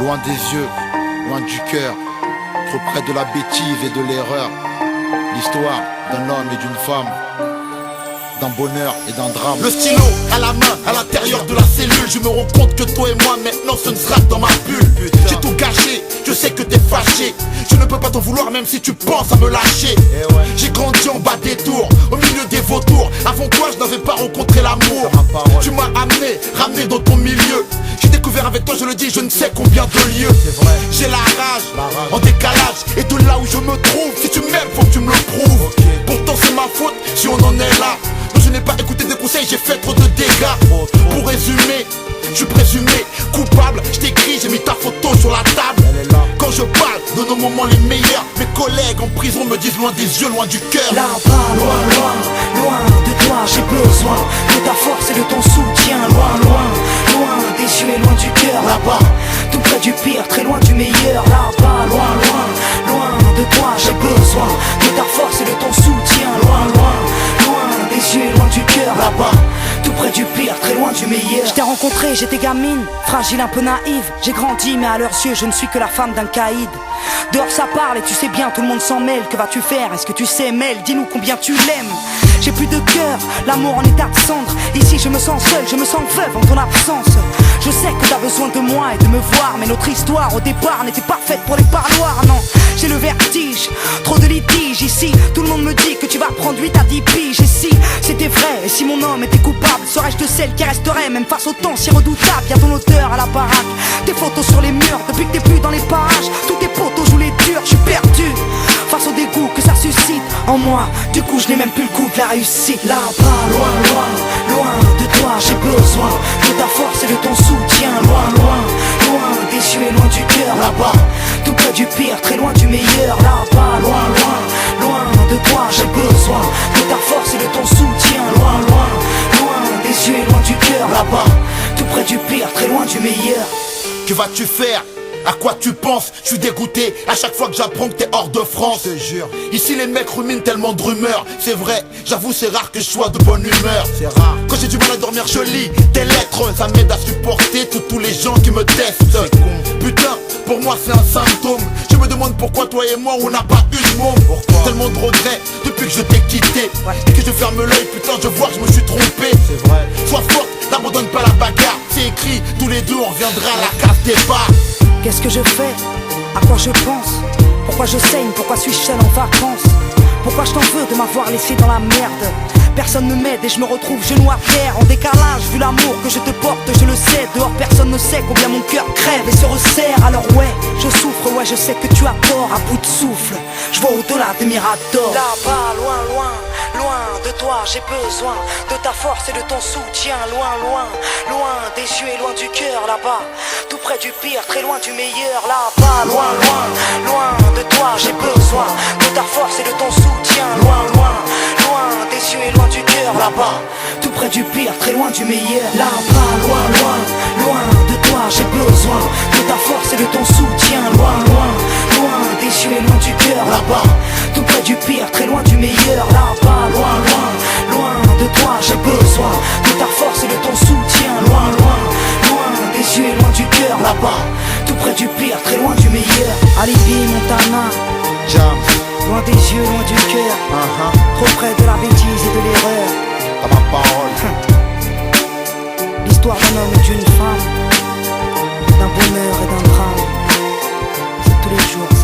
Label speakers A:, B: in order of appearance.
A: loin des yeux, loin du cœur, trop près de la bêtise et de l'erreur. L'histoire d'un homme et d'une femme, d'un bonheur et d'un drame.
B: Le stylo à la main, à l'intérieur de la cellule. Je me rends compte que toi et moi maintenant ce ne sera que dans ma bulle. J'ai tout gâché, je sais que t'es fâché. Je ne peux pas t'en vouloir même si tu penses à me lâcher. J'ai grandi en bas des tours, au milieu des vautours. Avant toi je n'avais pas rencontré l'amour. Tu m'as ramené dans ton milieu. J'ai découvert avec toi, je le dis, je ne sais combien de lieux. J'ai la rage, en décalage. Et de là où je me trouve, si tu m'aimes faut que tu me le prouves. Pourtant c'est ma faute si on en est là. Non, je n'ai pas écouté des conseils, j'ai fait trop de dégâts. Pour résumer, je suis présumé coupable. Je t'écris, j'ai mis ta photo sur la table. Quand je parle de nos moments les meilleurs, mes collègues en prison me disent loin des yeux, loin du cœur.
C: Là-bas, loin, loin, loin de toi, j'ai besoin de ta force et de ton soutien. Loin, loin, loin des yeux et loin du cœur. Là-bas, tout près du pire, très loin du meilleur. Là-bas, loin, loin, loin de toi, j'ai besoin de ta force et de ton soutien. Loin, loin, loin des yeux et loin du cœur. Là-bas, tout près du pire, très loin du meilleur. Je t'ai rencontré, j'étais gamine, fragile, un peu naïve. J'ai grandi, mais à leurs yeux, je ne suis que la femme d'un caïd. Dehors ça parle et tu sais bien, tout le monde s'en mêle. Que vas-tu faire? Est-ce que tu sais, Mel? Dis-nous combien tu l'aimes. J'ai plus de cœur, l'amour en état de cendre. Ici je me sens seul, je me sens veuve en ton absence. Je sais que t'as besoin de moi et de me voir, mais notre histoire au départ n'était pas faite pour les parloirs, non. J'ai le vertige, trop de litiges ici. Tout le monde me dit que tu vas prendre 8 à 10 piges. Et si c'était vrai, et si mon homme était coupable, serais-je de celle qui resterait même face au temps si redoutable? Y'a ton odeur à la baraque, tes photos sur les murs. Depuis que t'es plus dans les parages, tous tes potos jouent les durs. Je suis perdu face au dégoût que ça suscite en moi. Du coup je n'ai même plus le goût de la réussite. Là-bas, loin, loin, loin de toi, j'ai besoin de ta force et de ton soutien. Loin, loin, loin des yeux et loin du cœur. Là-bas, tout près du pire, très loin du meilleur. Là-bas, loin, loin, loin de toi, j'ai besoin de ta force et de ton soutien. Loin, loin, loin des yeux et loin du cœur. Là-bas, tout près du pire, très loin du meilleur.
B: Que vas-tu faire? À quoi tu penses? Je suis dégoûté à chaque fois que j'apprends que t'es hors de France.
A: Je te jure.
B: Ici les mecs ruminent tellement de rumeurs. C'est vrai, j'avoue c'est rare que je sois de bonne humeur.
A: C'est rare.
B: Quand j'ai du mal à dormir je lis tes lettres. Ça m'aide à supporter tous les gens qui me testent. Putain, pour moi c'est un symptôme. Je me demande pourquoi toi et moi on n'a pas eu de môme. Tellement de regrets depuis que je t'ai quitté. Et que je ferme l'œil, putain je vois que je me suis trompé.
A: C'est vrai.
B: Sois forte, n'abandonne pas la bagarre. C'est écrit, tous les deux on reviendra à la case départ.
C: Qu'est-ce que je fais? À quoi je pense? Pourquoi je saigne? Pourquoi suis-je seul en vacances? Pourquoi je t'en veux de m'avoir laissé dans la merde? Personne ne m'aide et je me retrouve genou à terre. En décalage, vu l'amour que je te porte, je le sais. Dehors personne ne sait combien mon cœur crève et se resserre. Alors ouais, je souffre, ouais je sais que tu as tort. À bout de souffle, je vois au-delà des miradors. Là-bas, loin, loin, loin de toi, j'ai besoin de ta force et de ton soutien. Loin, loin, loin des yeux et loin du cœur. Là-bas, tout près du pire, très loin du meilleur. Là-bas, loin, loin, loin de toi, j'ai besoin de ta force et de ton soutien. Loin, loin, loin des yeux et loin du cœur. Là-bas, tout près du pire, très loin du meilleur. Là-bas, loin, loin, loin de toi, j'ai besoin de ta force et de ton soutien. Loin, loin, loin des yeux et loin du cœur. Là-bas, tout près du pire, très loin du meilleur. Là-bas, loin, loin, loin de toi, j'ai besoin de ta force et de ton soutien. Loin, loin, loin des yeux et loin du cœur. Là-bas, tout près du pire, très loin du meilleur. Alibi, Montana,
A: Jam.
C: loin des yeux, loin du cœur. Trop près de la bêtise et de l'erreur.
A: T'as ma parole.
C: L'histoire d'un homme et d'une femme, d'un bonheur et d'un drame. C'est tous les jours.